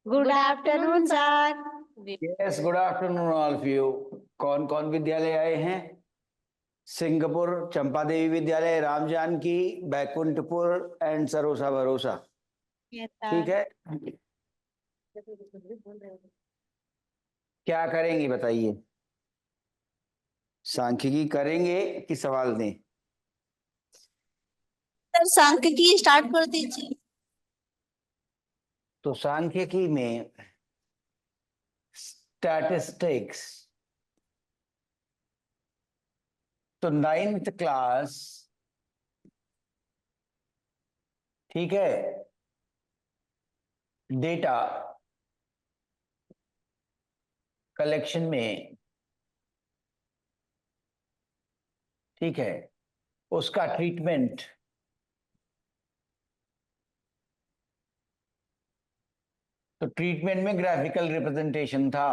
Good afternoon sir. Yes, good afternoon all of you. कौन कौन विद्यालय आए हैं? सिंगापुर चंपा देवी विद्यालय, राम जानकी, बैकुंठपुर एंड सरोसा भरोसा। ठीक है, क्या करेंगी बताइए? सांख्यिकी करेंगे कि सवाल दें? सर सांख्यिकी स्टार्ट कर दीजिए। तो सांख्यिकी में स्टैटिस्टिक्स, तो 9th क्लास, ठीक है, डेटा कलेक्शन में, ठीक है, उसका ट्रीटमेंट, तो ट्रीटमेंट में ग्राफिकल रिप्रेजेंटेशन था।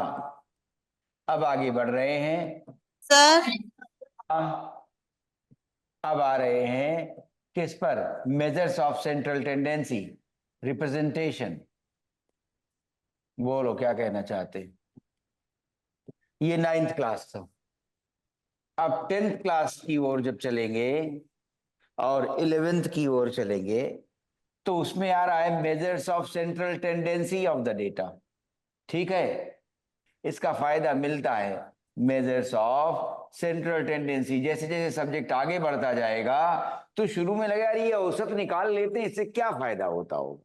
अब आगे बढ़ रहे हैं। सर अब आ रहे हैं किस पर? Measures of central tendency, representation. बोलो क्या कहना चाहते? ये 9th क्लास था। अब 10th क्लास की ओर जब चलेंगे और 11th की ओर चलेंगे तो उसमें आ रहा है measures of central tendency of the data. ठीक है, इसका फायदा मिलता है मेजर्स ऑफ सेंट्रल टेंडेंसी। जैसे जैसे सब्जेक्ट आगे बढ़ता जाएगा तो शुरू में लगा रही है औसत निकाल लेते हैं, इससे क्या फायदा होता हो।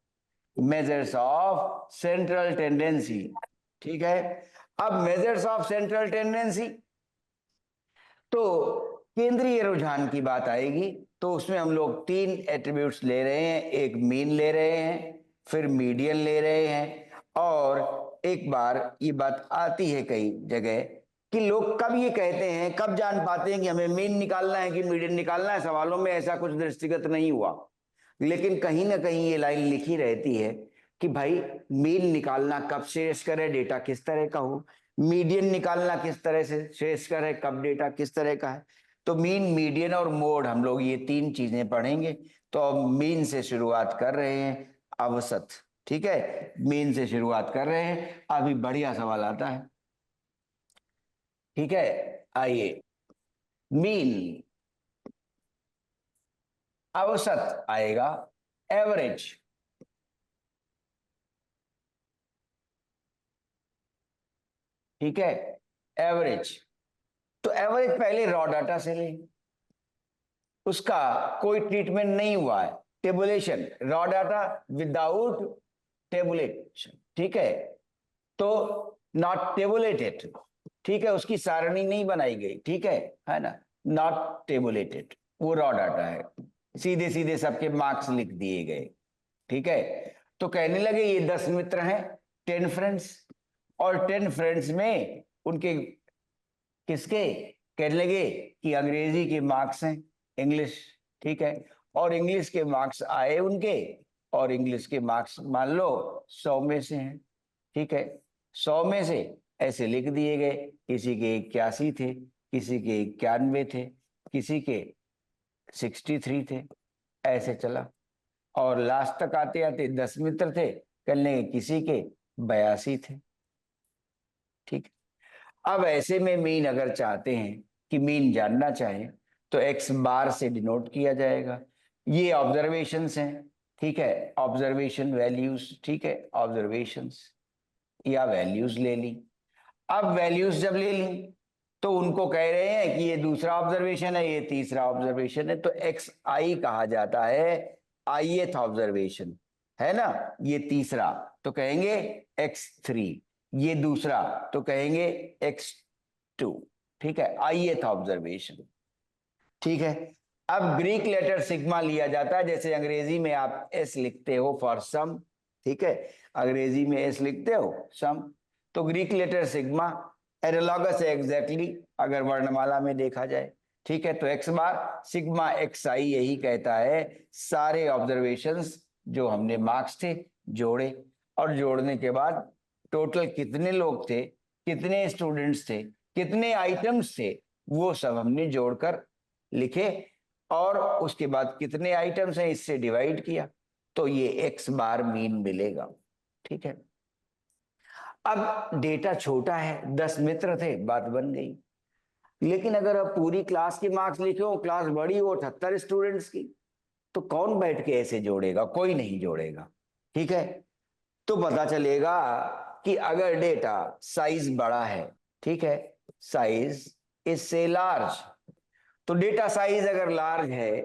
मेजर्स ऑफ सेंट्रल टेंडेंसी, ठीक है। अब मेजर्स ऑफ सेंट्रल टेंडेंसी, तो केंद्रीय रुझान की बात आएगी तो उसमें हम लोग 3 एट्रीब्यूट्स ले रहे हैं। एक मीन ले रहे हैं, फिर मीडियन ले रहे हैं, और एक बार ये बात आती है कई जगह कि लोग कब ये कहते हैं, कब जान पाते हैं कि हमें मीन निकालना है कि मीडियन निकालना है। सवालों में ऐसा कुछ दृष्टिगत नहीं हुआ, लेकिन कहीं ना कहीं ये लाइन लिखी रहती है कि भाई मीन निकालना कब श्रेयस्कर है, डेटा किस तरह का हो। मीडियन निकालना किस तरह से श्रेयस्कर है, कब डेटा किस तरह का है। तो मीन, मीडियन और मोड, हम लोग ये 3 चीजें पढ़ेंगे। तो अब मीन से शुरुआत कर रहे हैं, औसत। ठीक है, मीन से शुरुआत कर रहे हैं। अभी बढ़िया सवाल आता है, ठीक है। आइए, मीन, औसत आएगा, एवरेज, ठीक है, एवरेज। तो एवरेज पहले रॉ डाटा से ले, उसका कोई ट्रीटमेंट नहीं हुआ है, tabulation, raw data without tabulation, ठीक है। तो नॉट टेबुलेटेड, ठीक है, उसकी सारणी नहीं बनाई गई, ठीक है ना, नॉट टेबुलेटेड, वो रॉ डाटा है, सीधे सीधे सबके मार्क्स लिख दिए गए, ठीक है। तो कहने लगे ये 10 मित्र हैं, 10 फ्रेंड्स, और 10 फ्रेंड्स में उनके किसके, कहने लगे कि अंग्रेजी के मार्क्स हैं, इंग्लिश, ठीक है, और इंग्लिश के मार्क्स आए उनके, और इंग्लिश के मार्क्स मान लो 100 में से हैं, ठीक है। 100 में से ऐसे लिख दिए गए, किसी के 81 थे, किसी के 91 थे, किसी के 63 थे, ऐसे चला। और लास्ट तक आते आते 10 मित्र थे, कहने किसी के 82 थे, ठीक। अब ऐसे में मीन अगर चाहते हैं कि मीन जानना चाहें तो एक्स बार से डिनोट किया जाएगा। ये ऑब्जर्वेशंस हैं, ठीक है, ऑब्जर्वेशन वैल्यूज, ठीक है, ऑब्जर्वेशंस या वैल्यूज ले ली। अब वैल्यूज जब ले ली तो उनको कह रहे हैं कि ये दूसरा ऑब्जर्वेशन है, ये तीसरा ऑब्जर्वेशन है, तो एक्स आई कहा जाता है, आईएथ ऑब्जर्वेशन, है ना। ये तीसरा तो कहेंगे x3, ये दूसरा तो कहेंगे x2, ठीक है, आईएथ ऑब्जर्वेशन, ठीक है। अब ग्रीक लेटर सिग्मा लिया जाता है, जैसे अंग्रेजी में आप एस लिखते हो फॉर सम, ठीक है, अंग्रेजी में एस लिखते हो सम, तो ग्रीक लेटर सिग्मा एनालॉगस है एग्जैक्टली अगर वर्णमाला में देखा जाए, ठीक है। तो एक्स बार सिग्मा एक्स आई यही कहता है सारे ऑब्जर्वेशंस जो हमने मार्क्स थे जोड़े, और जोड़ने के बाद टोटल कितने लोग थे, कितने स्टूडेंट्स थे, कितने आइटम्स थे, वो सब हमने जोड़कर लिखे, और उसके बाद कितने आइटम्स हैं इससे डिवाइड किया, तो ये एक्स बार मीन मिलेगा, ठीक है। अब डेटा छोटा है, 10 मित्र थे, बात बन गई। लेकिन अगर अब पूरी क्लास की मार्क्स लिखे हो, क्लास बड़ी हो 78 स्टूडेंट्स की, तो कौन बैठ के ऐसे जोड़ेगा? कोई नहीं जोड़ेगा। ठीक है, तो पता चलेगा कि अगर डेटा साइज बड़ा है, ठीक है, साइज इज से लार्ज, तो डेटा साइज अगर लार्ज है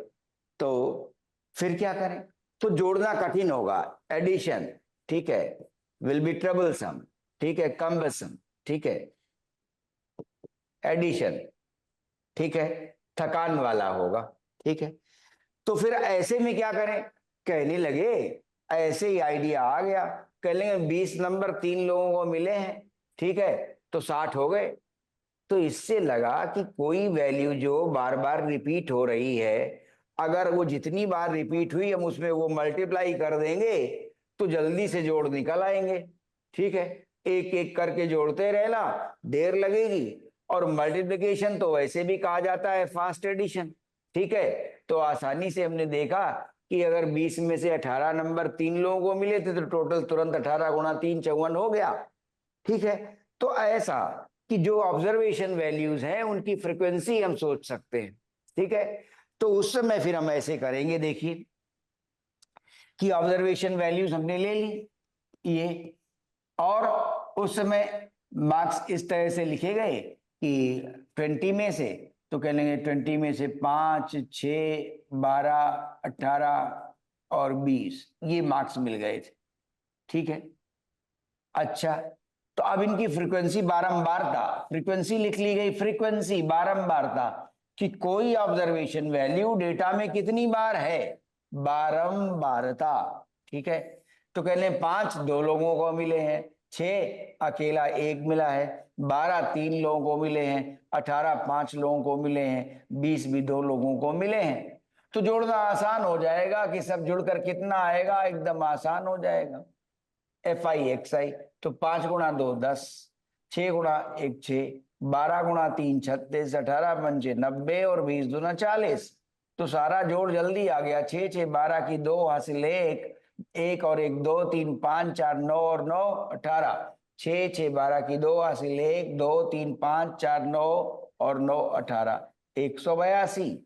तो फिर क्या करें? तो जोड़ना कठिन होगा, एडिशन, ठीक है, विल बी ट्रबलसम, ठीक है, कम्बसम, ठीक है, एडिशन, ठीक है, थकान वाला होगा। ठीक है, तो फिर ऐसे में क्या करें? कहने लगे, ऐसे ही आइडिया आ गया, कह लेंगे 20 नंबर 3 लोगों को मिले हैं, ठीक है, तो 60 हो गए। तो इससे लगा कि कोई वैल्यू जो बार बार रिपीट हो रही है, अगर वो जितनी बार रिपीट हुई हम उसमें वो मल्टीप्लाई कर देंगे तो जल्दी से जोड़ निकल आएंगे। ठीक है, एक एक करके जोड़ते रहना, देर लगेगी, और मल्टीप्लिकेशन तो वैसे भी कहा जाता है फास्ट एडिशन। ठीक है, तो आसानी से हमने देखा कि अगर 20 में से 18 नंबर 3 लोगों को मिले थे तो टोटल तुरंत 18 गुणा 3 54 हो गया। ठीक है, तो ऐसा कि जो ऑब्जर्वेशन वैल्यूज हैं उनकी फ्रीक्वेंसी हम सोच सकते हैं। ठीक है, तो उस समय फिर हम ऐसे करेंगे, देखिए कि ऑब्जर्वेशन वैल्यूज हमने ले ली ये, और उस समय मार्क्स इस तरह से लिखे गए कि 20 में से, तो कह लेंगे 20 में से 5 6 12 18 और 20 ये मार्क्स मिल गए थे। ठीक है, अच्छा, तो अब इनकी फ्रीक्वेंसी बारंबारता, फ्रीक्वेंसी लिख ली गई, फ्रीक्वेंसी बारंबारता, कि कोई ऑब्जर्वेशन वैल्यू डेटा में कितनी बार है, बारंबारता। ठीक है, तो कह लें 5 2 लोगों को मिले हैं, 6 अकेला 1 मिला है, 12 3 लोगों को मिले हैं, 18 5 लोगों को मिले हैं, 20 भी 2 लोगों को मिले हैं। तो जोड़ना आसान हो जाएगा कि सब जुड़कर कितना आएगा, एकदम आसान हो जाएगा, FI XI। तो 5 गुणा 2 10, 6 गुणा 1 6, 12 गुणा 3 36, 18 पंचे 90 और 20 दूना 40। तो सारा जोड़ जल्दी आ गया, 6 6 12 की 2 हासिल 1, 1 और 1 2 3 5 4 9 और 9 18, 6 6 12 की 2 हासिल 1 2 3 5 4 9 और 9 18, 182।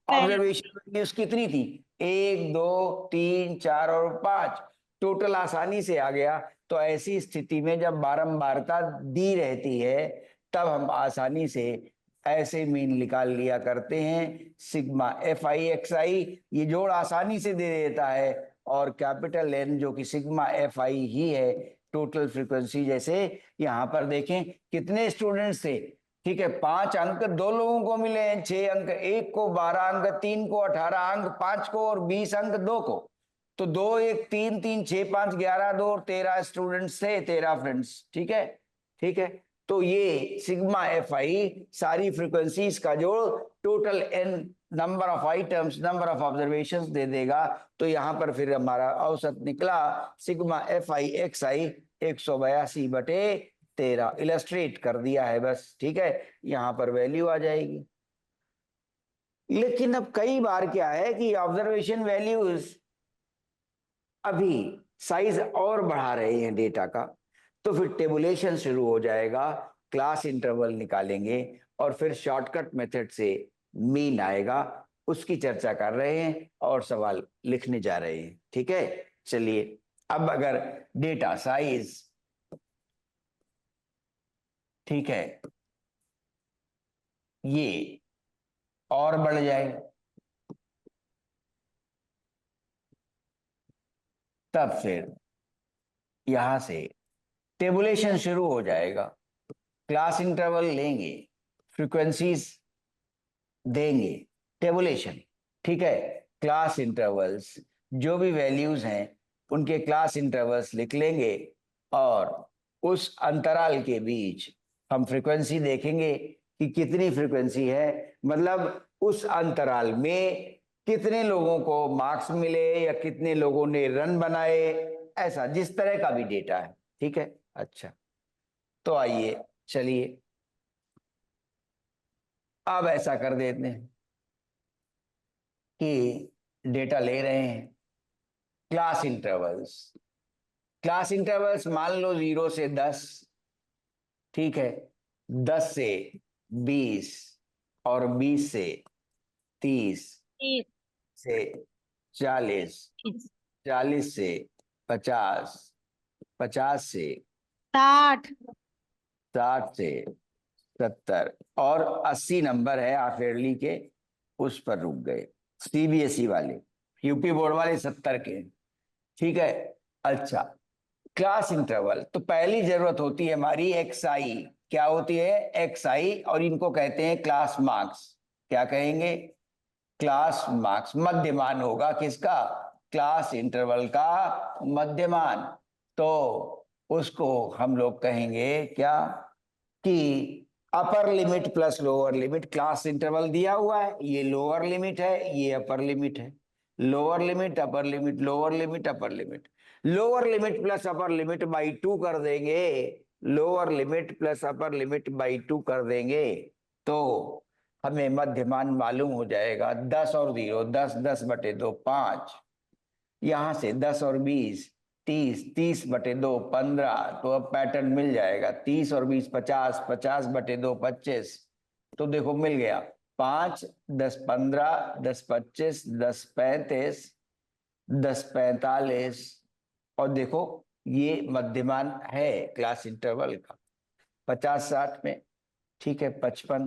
ऑब्जर्वेशन वैल्यूज कितनी थी? 1 2 3 4 और 5, टोटल आसानी से आ गया। तो ऐसी स्थिति में जब बारंबारता दी रहती है तब हम आसानी से ऐसे मीन निकाल लिया करते हैं, सिग्मा FI XI ये जोड़ आसानी से दे देता है, और कैपिटल N जो कि सिग्मा FI ही है, टोटल फ्रीक्वेंसी। जैसे यहाँ पर देखें कितने स्टूडेंट्स थे, ठीक है, 5 अंक 2 लोगों को मिले हैं, 6 अंक 1 को, 12 अंक 3 को, 18 अंक 5 को और 20 अंक 2 को। तो 2 1 3 3 6 5 11 2 और 13 स्टूडेंट्स थे, 13 फ्रेंड्स। ठीक है, ठीक है, तो ये सिग्मा FI सारी फ्रीक्वेंसीज का जोड़ total N number of items, number of observations दे देगा। तो यहां पर फिर हमारा औसत निकला सिग्मा FI XI 182/13। इलस्ट्रेट कर दिया है बस। ठीक है, यहां पर वैल्यू आ जाएगी। लेकिन अब कई बार क्या है कि ऑब्जर्वेशन वैल्यूज अभी साइज और बढ़ा रहे हैं डेटा का, तो फिर टेबुलेशन शुरू हो जाएगा, क्लास इंटरवल निकालेंगे और फिर शॉर्टकट मेथड से मीन आएगा, उसकी चर्चा कर रहे हैं और सवाल लिखने जा रहे हैं। ठीक है, चलिए, अब अगर डेटा साइज, ठीक है, ये और बढ़ जाएगा, तब फिर यहां से टेबुलेशन शुरू हो जाएगा, क्लास इंटरवल लेंगे, फ्रीक्वेंसीज देंगे, टेबुलेशन। ठीक है, क्लास इंटरवल्स जो भी वैल्यूज हैं उनके क्लास इंटरवल्स लिख लेंगे, और उस अंतराल के बीच हम फ्रीक्वेंसी देखेंगे कि कितनी फ्रीक्वेंसी है, मतलब उस अंतराल में कितने लोगों को मार्क्स मिले या कितने लोगों ने रन बनाए, ऐसा जिस तरह का भी डेटा है। ठीक है, अच्छा, तो आइए, चलिए अब ऐसा कर देते हैं कि डेटा ले रहे हैं, क्लास इंटरवल्स, क्लास इंटरवल्स मान लो 0 से 10, ठीक है, 10 से 20 और 20 से 30 से 40, 40 से 50, 50 से 60, 60 से 70 और 80 नंबर है हाफ ईयरली के, उस पर रुक गए। सीबीएसई वाले, यूपी बोर्ड वाले 70 के। ठीक है, अच्छा, क्लास इंटरवल, तो पहली जरूरत होती है हमारी एक्सआई। क्या होती है? एक्सआई, और इनको कहते हैं क्लास मार्क्स। क्या कहेंगे? Class marks. मध्यमान होगा किसका? क्लास इंटरवल का मध्यमान। तो उसको हम लोग कहेंगे क्या कि upper limit plus lower limit. Class interval दिया हुआ है, ये लोअर लिमिट है, ये अपर लिमिट है। Lower limit, upper limit, lower limit, upper limit. Lower limit plus upper limit by 2 कर देंगे, lower limit plus upper limit by 2 कर देंगे, तो हमें मध्यमान मालूम हो जाएगा। 10 और 0, 10, 10 बटे 2, 5। यहां से 10 और 20, 30, 30 बटे 2, 15। तो अब पैटर्न मिल जाएगा। 30 और 20, 50, 50 बटे 2, 25। तो देखो मिल गया। 5, 10, 15, 10, 25, 10, 35, 10, 45। और देखो ये मध्यमान है क्लास इंटरवल का, 50, 60 में। ठीक है, 55,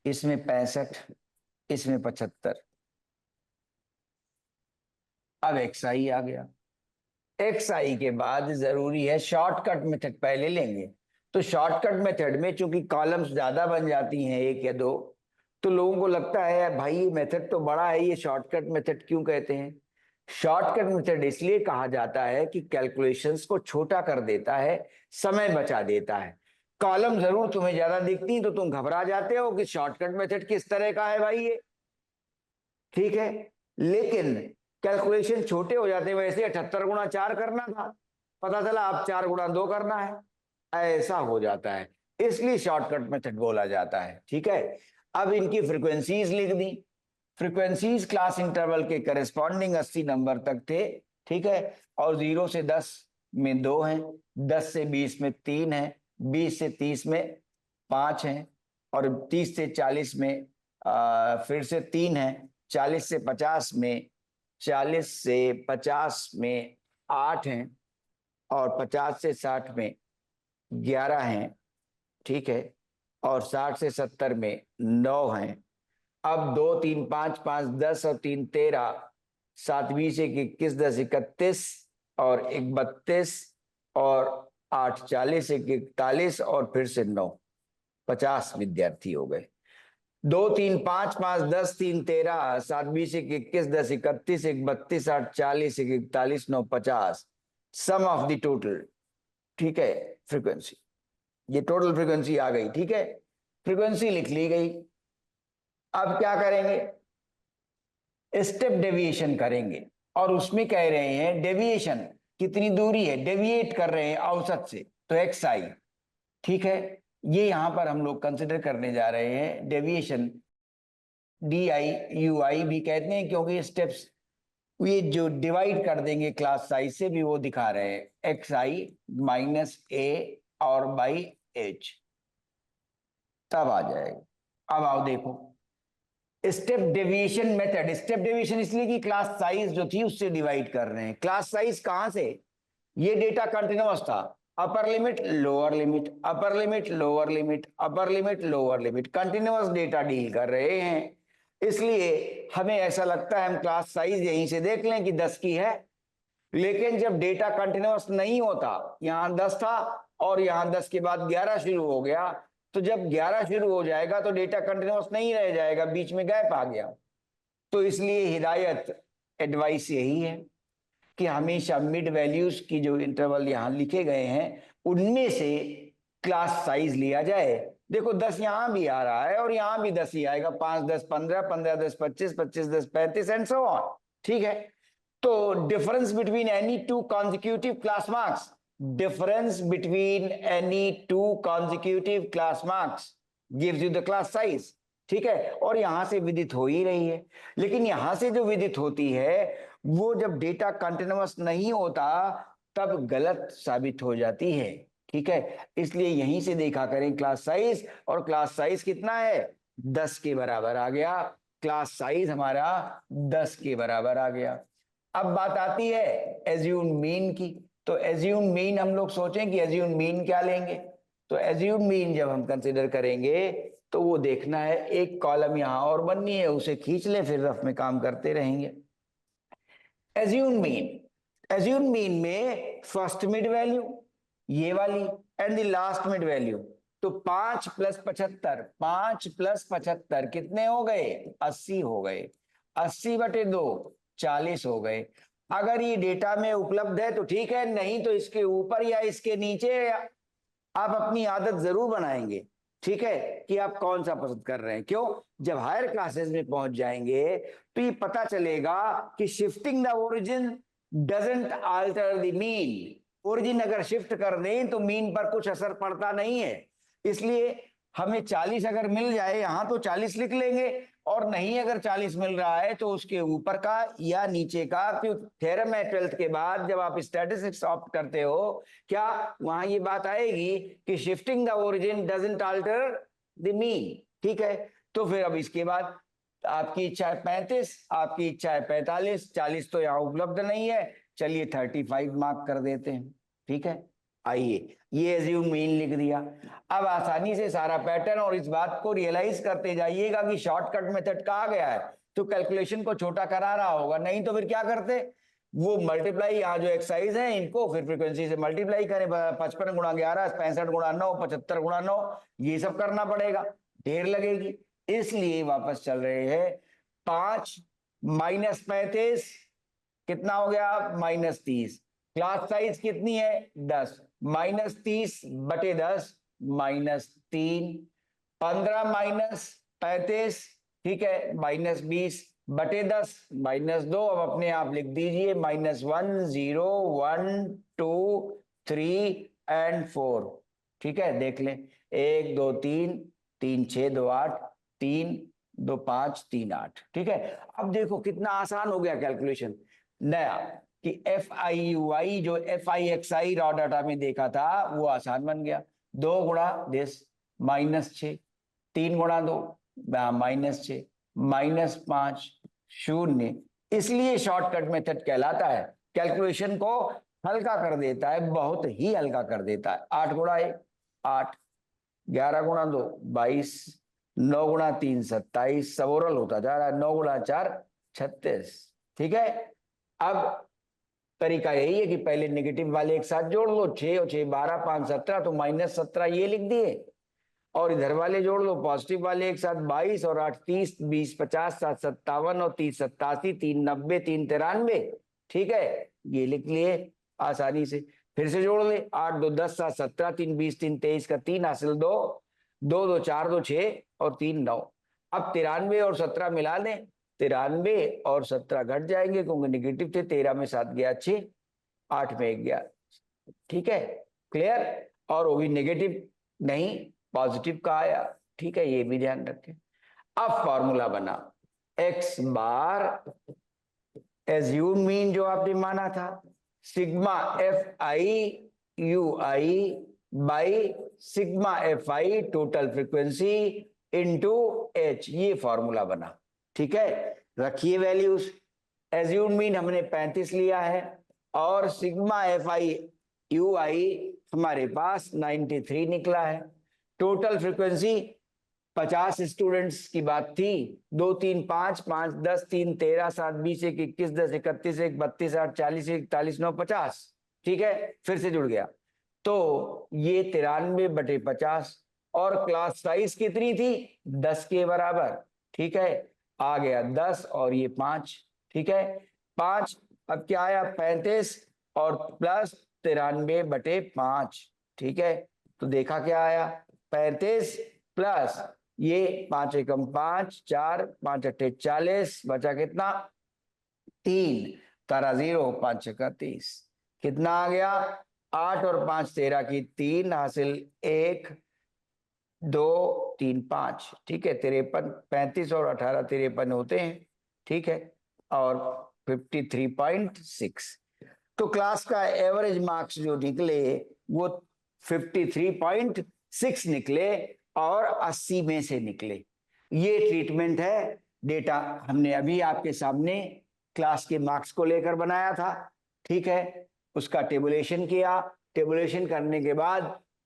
इसमें 65, इसमें 75। अब एक्सआई आ गया। एक्सआई के बाद जरूरी है शॉर्टकट मेथड पहले लेंगे। तो शॉर्टकट मेथड में चूंकि कॉलम्स ज्यादा बन जाती हैं, 1 या 2, तो लोगों को लगता है भाई ये मेथड तो बड़ा है, ये शॉर्टकट मेथड क्यों कहते हैं? शॉर्टकट मेथड इसलिए कहा जाता है कि कैलकुलेशंस को छोटा कर देता है, समय बचा देता है। कॉलम जरूर तुम्हें ज्यादा दिखती तो तुम घबरा जाते हो कि शॉर्टकट मेथड किस तरह का है भाई ये। ठीक है, लेकिन कैलकुलेशन छोटे हो जाते हैं। वैसे 78 गुणा 4 करना था, पता चला अब 4 गुणा 2 करना है, ऐसा हो जाता है, इसलिए शॉर्टकट मेथड बोला जाता है। ठीक है, अब इनकी फ्रीक्वेंसीज लिख दी। फ्रीक्वेंसीज क्लास इंटरवल के करस्पॉन्डिंग 80 नंबर तक थे। ठीक है, और 0 से 10 में 2 हैं, 10 से 20 में 3 है, 20 से 30 में 5 हैं, और 30 से 40 में फिर से 3 है, 40 से 50 में 40 से 50 में 8 हैं, और 50 से 60 में 11 हैं। ठीक है, और 60 से 70 में 9 हैं। अब 2, 3, 5, 5, 10 और 3, 13, 7, 20, 1, 21, 10, 31 और 1, 32 और 8, 40, 1, 41 और फिर से 9, 50 विद्यार्थी हो गए। 2, 3, 5, 5, 10, 3, 13, 7, 20, 1, 21, 10, 31, 1, 32, 8, 40, 1, 41, 9, 50। Sum of the total. ठीक है, फ्रीक्वेंसी, ये टोटल फ्रीक्वेंसी आ गई। ठीक है, फ्रीक्वेंसी लिख ली गई। अब क्या करेंगे? स्टेप डेविएशन करेंगे, और उसमें कह रहे हैं डेविएशन कितनी दूरी है, डेविएट कर रहे हैं औसत से, तो एक्स आई। ठीक है, ये यहां पर हम लोग कंसिडर करने जा रहे हैं डेविएशन। डी आई यू आई भी कहते हैं, क्योंकि स्टेप्स ये जो डिवाइड कर देंगे क्लास साइज से भी वो दिखा रहे हैं, एक्स आई माइनस ए और बाई एच, तब आ जाएगा। अब आओ देखो step deviation method. Step deviation इसलिए कि क्लास साइज जो थी उससे डिवाइड कर रहे हैं। क्लास साइज कहां से? ये डेटा कंटिन्यूअस था, upper limit lower limit, upper limit lower limit, upper limit lower limit, continuous data deal कर रहे हैं। इसलिए हमें ऐसा लगता है हम क्लास साइज यहीं से देख लें कि 10 की है, लेकिन जब डेटा कंटिन्यूअस नहीं होता, यहां 10 था और यहां 10 के बाद 11 शुरू हो गया, तो जब 11 शुरू हो जाएगा तो डेटा कंटिन्यूअस नहीं रह जाएगा, बीच में गैप आ गया। तो इसलिए हिदायत, एडवाइस यही है कि हमेशा मिड वैल्यूज की जो इंटरवल यहां लिखे गए हैं उनमें से क्लास साइज लिया जाए। देखो 10 यहां भी आ रहा है और यहां भी 10 ही आएगा, 5, 10, 15, 15, 10, 25, 25, 10, 35 एंड सो ऑन। ठीक है, तो difference between any two consecutive class marks, difference between any two consecutive class marks gives you the class size. ठीक है, और यहां से विदित हो ही रही है, लेकिन यहां से जो विदित होती है वो जब डेटा कंटिन्यूअस नहीं होता तब गलत साबित हो जाती है। ठीक है, इसलिए यहीं से देखा करें क्लास साइज, और क्लास साइज कितना है 10 के बराबर आ गया, क्लास साइज हमारा 10 के बराबर आ गया। अब बात आती है एज्यूम मीन की। तो एज्यूम मीन हम लोग सोचें कि एज्यूम मीन क्या लेंगे। तो एज्यूम मीन जब हम कंसिडर करेंगे तो वो देखना है, एक कॉलम यहां और बननी है, उसे खींच लें, फिर रफ में काम करते रहेंगे। एज्यूम मीन में फर्स्ट मिड वैल्यू ये वाली and the last mid value. तो 5 + 75, 5 + 75 कितने हो गए 80 हो गए, 80/2 40 हो गए। अगर ये डेटा में उपलब्ध है तो ठीक है, नहीं तो इसके ऊपर या इसके नीचे आप अपनी आदत जरूर बनाएंगे, ठीक है, कि आप कौन सा पसंद कर रहे हैं। क्यों, जब हायर क्लासेस में पहुंच जाएंगे तो ये पता चलेगा कि shifting the origin doesn't alter the mean. Origin अगर शिफ्ट कर दें तो मीन पर कुछ असर पड़ता नहीं है। इसलिए हमें 40 अगर मिल जाए यहां तो 40 लिख लेंगे, और नहीं अगर 40 मिल रहा है तो उसके ऊपर का या नीचे का। क्योंकि थ्योरम है 12th के बाद जब आप स्टैटिस्टिक्स ऑप्ट करते हो, क्या वहां ये बात आएगी कि shifting the origin doesn't alter the mean, ठीक है। तो फिर अब इसके बाद आपकी इच्छा है 35, आपकी इच्छा है 45, 40 तो यहाँ उपलब्ध नहीं है, चलिए 35 मार्क कर देते हैं, ठीक है। आइए ये एज्यूम मीन लिख दिया। अब आसानी से सारा पैटर्न और इस बात को रियलाइज करते जाइएगा कि शॉर्टकट मेथड कहा गया है तो कैलकुलेशन को छोटा करा रहा होगा, नहीं तो फिर क्या करते, वो मल्टीप्लाई, यहाँ जो एक्सरसाइज है इनको फिर फ्रीक्वेंसी से मल्टीप्लाई करें, 55 × 11, 65 × 9, 75 × 9, ये सब करना पड़ेगा, ढेर लगेगी। इसलिए वापस चल रहे हैं, 5 - 35 कितना हो गया -30। क्लास साइज कितनी है 10, -30/10 -3, 15 - 35, ठीक है, -20/10 -2। अब अपने आप लिख दीजिए -1 0 1 2 3 एंड 4, ठीक है। देख लें 1 2 3 3 6 2 8 3 2 5 3 8, ठीक है। अब देखो कितना आसान हो गया कैलकुलेशन नया, कि FIUI जो FIXI रॉ डाटा में देखा था वो आसान बन गया। 2 × 10 -6, 3 × 2 -6, -5 0। इसलिए शॉर्टकट मेथड कहलाता है, कैलकुलेशन को हल्का कर देता है, बहुत ही हल्का कर देता है। 8 × 1 8, 11 × 2 22, 9 × 3 27, सब ओरल होता जा रहा है, 9 × 4 36, ठीक है। अब तरीका यही है कि पहले नेगेटिव वाले एक साथ जोड़ लो, 6 और 6 12 5 17, तो -17 ये लिख दिए, और इधर वाले जोड़ लो पॉजिटिव वाले एक साथ, 22 और 8 30, 20 50, 7 57 और 30 87, 3 90, 3 93, ठीक है, ये लिख लिए आसानी से। फिर से जोड़ ले, 8 2 10 7 17, 3 20, 3 23 का 3 हासिल 2 2 2 4 2 6 और 3 9। अब 93 और 17 मिला लें, 93 और 17 घट जाएंगे क्योंकि निगेटिव थे, 13 में 7 गया 6, 8 में 1 गया, ठीक है, क्लियर। और वो भी नेगेटिव नहीं पॉजिटिव का आया, ठीक है, ये भी ध्यान रखें। अब फॉर्मूला बना, x बार एज्यूम मीन जो आपने माना था, sigma FIUI by sigma FI total frequency into h, ये फॉर्मूला बना, ठीक है। रखिए वैल्यूज, एज्यूम मीन हमने 35 लिया है, और सिग्मा FIUI हमारे पास 93 निकला है। टोटल फ्रीक्वेंसी 50 स्टूडेंट्स की बात थी, 2 3 5 5 10 3 13 7 20 1 21 10 31 1 32 8 40 41 9 50, ठीक है, फिर से जुड़ गया। तो ये 93/50, और क्लास साइज कितनी थी 10 के बराबर, ठीक है, आ गया 10 और ये 5, ठीक है, 5। अब क्या आया 35 और प्लस 93/5, ठीक है। तो देखा क्या आया 35 प्लस ये 5 एकम 5 4 5 अट्ठे 40, बचा कितना 3, तारा 0 5 छक्का 30, कितना आ गया 8 और 5 13 की 3 हासिल 1 2 3 5, ठीक है, 53, 35 और 18 53 होते हैं, ठीक है, और 53.6। तो क्लास का एवरेज मार्क्स जो निकले वो 53.6 निकले और 80 में से निकले। ये ट्रीटमेंट है। डेटा हमने अभी आपके सामने क्लास के मार्क्स को लेकर बनाया था, ठीक है। उसका टेबुलेशन किया, टेबुलेशन करने के बाद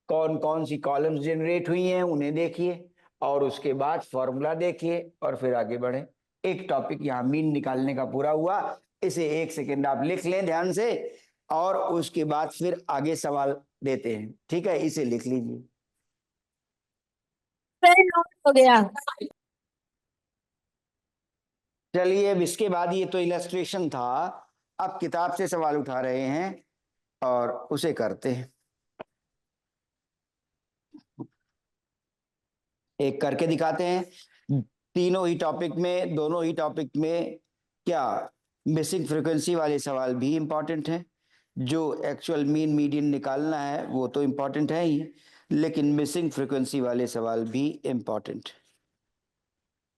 कौन कौन सी कॉलम्स जनरेट हुई हैं उन्हें देखिए, और उसके बाद फॉर्मूला देखिए और फिर आगे बढ़े। एक टॉपिक यहाँ मीन निकालने का पूरा हुआ, इसे 1 सेकेंड आप लिख लें ध्यान से, और उसके बाद फिर आगे सवाल देते हैं, ठीक है। इसे लिख लीजिए। नोट हो गया। चलिए, अब इसके बाद ये तो इलस्ट्रेशन था, अब किताब से सवाल उठा रहे हैं और उसे करते हैं। एक करके दिखाते हैं। तीनों ही टॉपिक में, दोनों ही टॉपिक में क्या मिसिंग फ्रीक्वेंसी वाले सवाल भी इंपॉर्टेंट हैं। जो एक्चुअल मीन मीडियन निकालना है वो तो इंपॉर्टेंट है ही, लेकिन मिसिंग फ्रीक्वेंसी वाले सवाल भी इंपॉर्टेंट।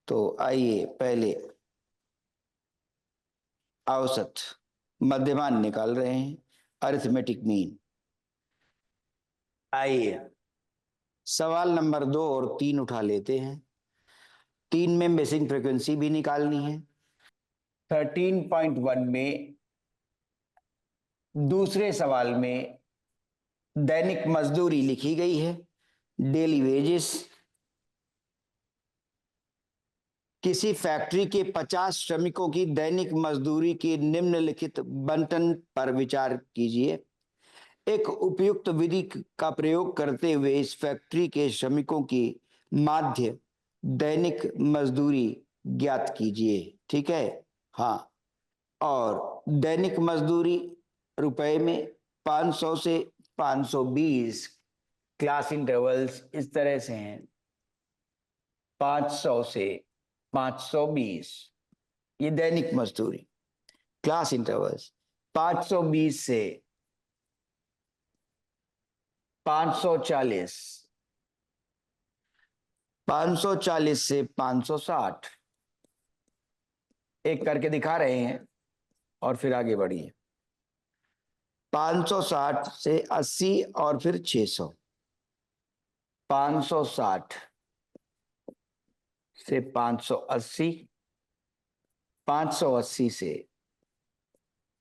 तो आइए पहले औसत मध्यमान निकाल रहे हैं, अरिथमेटिक मीन। आइए सवाल नंबर 2 और 3 उठा लेते हैं। 3 में मिसिंग फ्रीक्वेंसी भी निकालनी है। 13.1 में दूसरे सवाल में दैनिक मजदूरी लिखी गई है, डेली वेजेस। किसी फैक्ट्री के 50 श्रमिकों की दैनिक मजदूरी की निम्नलिखित बंटन पर विचार कीजिए। एक उपयुक्त विधि का प्रयोग करते हुए इस फैक्ट्री के श्रमिकों की माध्य दैनिक मजदूरी ज्ञात कीजिए, ठीक है। हाँ, और दैनिक मजदूरी रुपए में 500 से 520, क्लास इंटरवल्स इस तरह से हैं, 500 से 520, ये दैनिक मजदूरी। क्लास इंटरवल्स 520 से 540, 540 से 560। एक करके दिखा रहे हैं और फिर आगे बढ़िए। 560 से 80 और फिर 600। 560 से 580, 580 से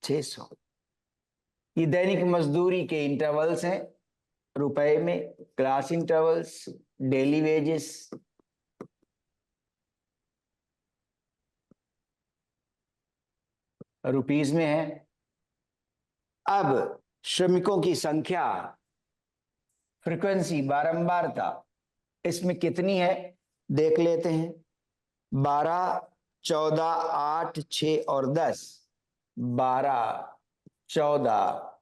600। ये दैनिक मजदूरी के इंटरवल्स हैं रुपए में, class intervals, daily wages. Rupees में है। अब श्रमिकों की संख्या, फ्रीक्वेंसी, बारंबारता, इसमें कितनी है देख लेते हैं। 12, 14, 8, 6 और 10। 12, 14,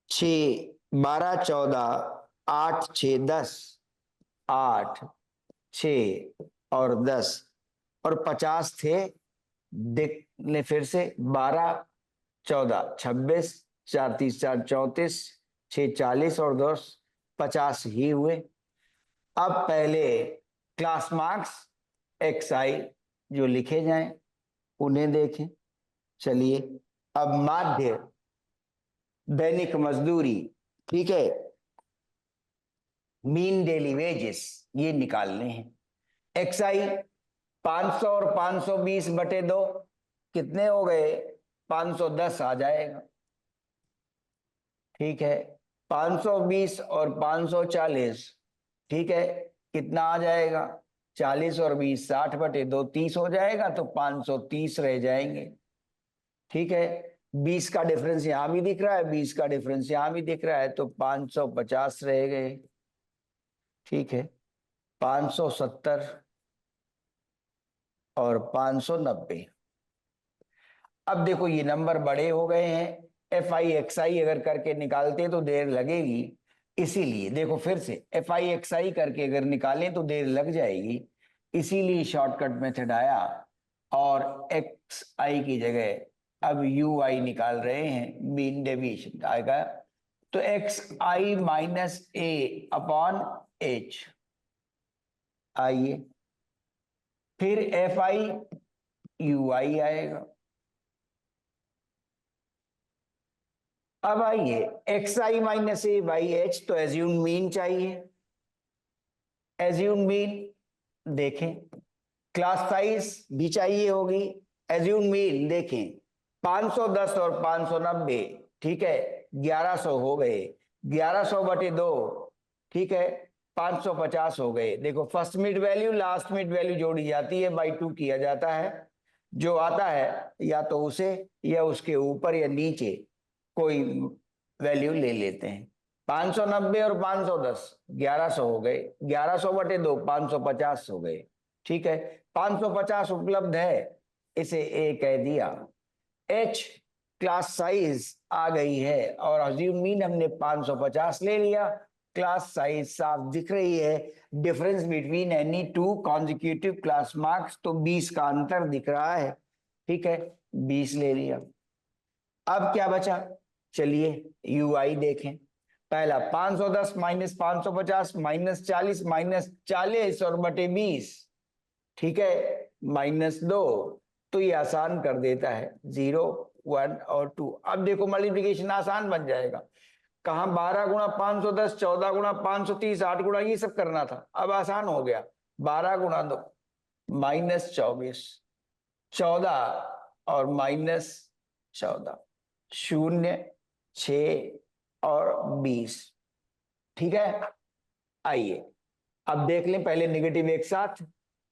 6, 12, 14, 8, 6, 10, 8, 6 और 10 और 50 थे। देख ले फिर से, 12, 14, 26, 4, 30, 4, 34, 6, 40 और 10, 50 ही हुए। अब पहले क्लास मार्क्स XI जो लिखे जाएं उन्हें देखें। चलिए, अब माध्य दैनिक मजदूरी, ठीक है, मीन डेली वेजेस, ये निकालने हैं। XI 500 और 520 बटे 2 कितने हो गए? 510 आ जाएगा, ठीक है। 520 और 540, ठीक है, कितना आ जाएगा? 40 और 20, 60 बटे 2 30 हो जाएगा, तो 530 रह जाएंगे, ठीक है। 20 का डिफरेंस यहां भी दिख रहा है, 20 का डिफरेंस यहां भी दिख रहा है, तो 550 रह गए, ठीक है। 570 और 590। अब देखो ये नंबर बड़े हो गए हैं। FI XI अगर करके निकालते तो देर लगेगी, इसीलिए देखो फिर से FI XI करके अगर निकालें तो देर लग जाएगी, इसीलिए शॉर्टकट मेथड आया और XI की जगह अब UI निकाल रहे हैं, मीन डेविएशन आएगा। तो XI minus A upon H। आइए फिर FI UI आएगा, अब आइए x I minus A by H, तो एज्यूम मीन चाहिए। एज्यूम मीन देखें, क्लास साइज भी चाहिए होगी। एज्यूम मीन देखें, 510 और 590, ठीक है, 1100 हो गए। 1100 बटे 2, ठीक है, 550 हो गए। देखो first mid value last mid value जोड़ी जाती है, बाई 2 किया जाता है। जो आता है या तो उसे या उसके ऊपर या नीचे कोई वैल्यू ले लेते हैं। 590 और 510 1100 हो गए। 1100 बटे 2 550 हो गए, ठीक है। 550 उपलब्ध है, इसे ए कह दिया। एच क्लास साइज आ गई है और अज्यूम मीन हमने 550 ले लिया। क्लास साइज साफ दिख रही है। Difference between any two consecutive class marks, तो 20 का अंतर दिख रहा है, ठीक है, 20 ले लिया। अब क्या बचा, चलिए यू आई देखें। पहला 510 माइनस 550 माइनस 40 माइनस 40 और बटे 20, ठीक है, -2, तो ये आसान कर देता है 0 1 और 2। अब देखो मल्टीप्लिकेशन आसान बन जाएगा। कहा 12 गुणा 510, 14 गुणा 530, 8 गुणा ये सब करना था, अब आसान हो गया। 12 गुणा 2 -24, 14 और -14, 0 6 और 20, ठीक है। आइए अब देख लें पहले नेगेटिव एक साथ।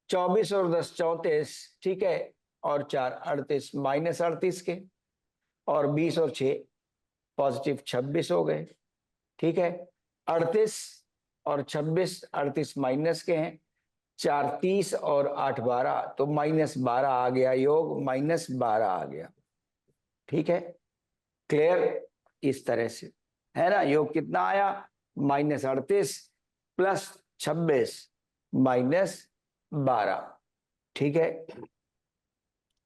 24 और 10 34, ठीक है, और 4 38 -38 के, और 20 और 6 पॉजिटिव 26 हो गए, ठीक है। 38 और 26, 38 माइनस के हैं, 4 30 और 8 12, तो -12 आ गया, योग -12 आ गया, ठीक है। क्लियर, इस तरह से है ना। योग कितना आया, -38 प्लस 26 -12, ठीक है।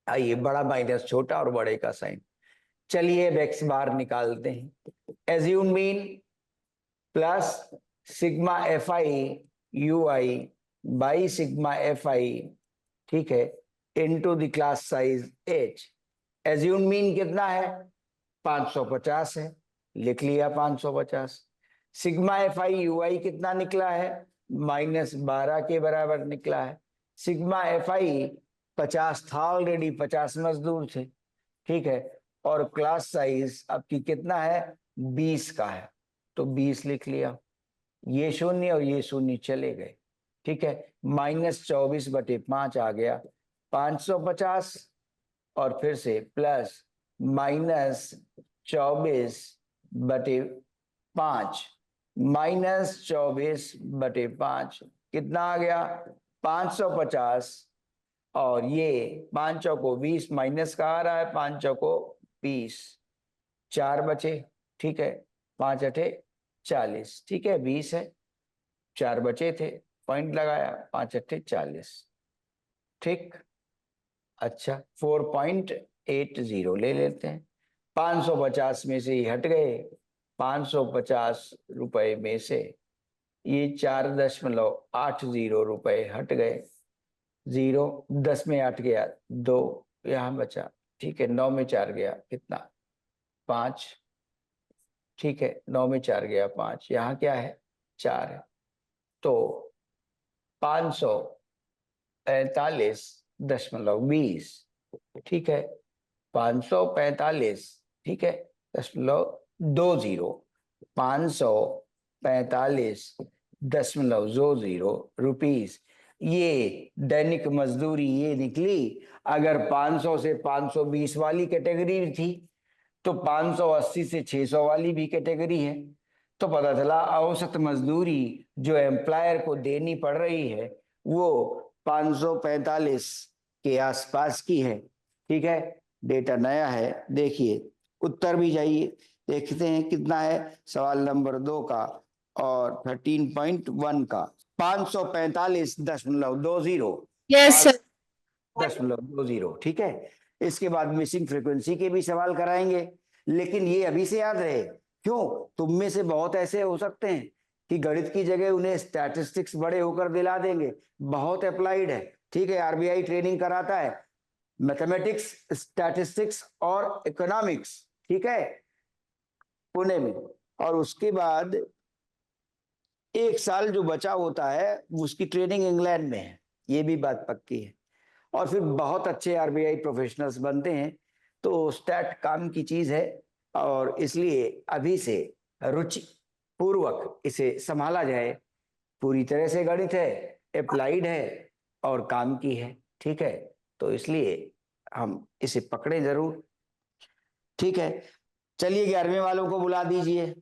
आइए बड़ा माइनस छोटा और बड़े का साइन। चलिए अब एक्स बार निकालते हैं। Assume mean plus sigma F I you I by sigma F I, ठीक है, into the class size H. Assume mean कितना है, 550 है, लिख लिया 550। सिग्मा एफ आई यू आई कितना निकला है, -12 के बराबर निकला है। सिग्मा एफ आई 50 था ऑलरेडी, 50 मजदूर थे, ठीक है। और क्लास साइज आपकी कितना है, 20 का है, तो 20 लिख लिया। ये शून्य और ये शून्य चले गए, ठीक है। -24 बटे 5 आ गया, 550, और फिर से प्लस -24 बटे 5, -24 बटे 5 कितना आ गया, 550, और ये 5 चौको 20 माइनस का आ रहा है, 5 चौको 20, 4 बचे, ठीक है, 5 अठे 40, ठीक है, 20 है, 4 बचे थे, पॉइंट लगाया, 5 अठे 40, ठीक। अच्छा 4.80 ले लेते हैं। 550 में से ही हट गए, 550 रुपए में से ये 4.80 रुपए हट गए। 0 10 में 8 गया 2, यहाँ बचा, ठीक है। 9 में 4 गया कितना, 5, ठीक है। 9 में 4 गया 5, यहाँ क्या है, 4 है। तो 545.20, ठीक है, 545, ठीक है, 0.20, 545.20 रुपीस, ये दैनिक मजदूरी ये निकली। अगर 500 से 520 वाली कैटेगरी थी, तो 580 से 600 वाली भी कैटेगरी है। तो पता चला औसत मजदूरी जो एम्प्लॉयर को देनी पड़ रही है वो 545 के आसपास की है, ठीक है। डेटा नया है, देखिए उत्तर भी जाइए, देखते हैं कितना है सवाल नंबर 2 का और 13.1 का। 545.20, यस सर। 5.20, ठीक है। इसके बाद मिसिंग फ्रीक्वेंसी के भी सवाल कराएंगे, लेकिन ये अभी से याद रहे। क्यों, तुम में से बहुत ऐसे हो सकते हैं कि गणित की जगह उन्हें स्टैटिस्टिक्स बड़े होकर दिला देंगे, बहुत अप्लाइड है, ठीक है। आरबीआई ट्रेनिंग कराता है, मैथमेटिक्स, स्टैटिस्टिक्स और इकोनॉमिक्स, ठीक है। पुणे में, और उसके बाद 1 साल जो बचा होता है उसकी ट्रेनिंग इंग्लैंड में है, ये भी बात पक्की है। और फिर बहुत अच्छे आरबीआई प्रोफेशनल्स बनते हैं। तो स्टैट काम की चीज है, और इसलिए अभी से रुचि पूर्वक इसे संभाला जाए। पूरी तरह से गणित है, अप्लाइड है और काम की है, ठीक है। तो इसलिए हम इसे पकड़े जरूर, ठीक है। चलिए 11वें वालों को बुला दीजिए।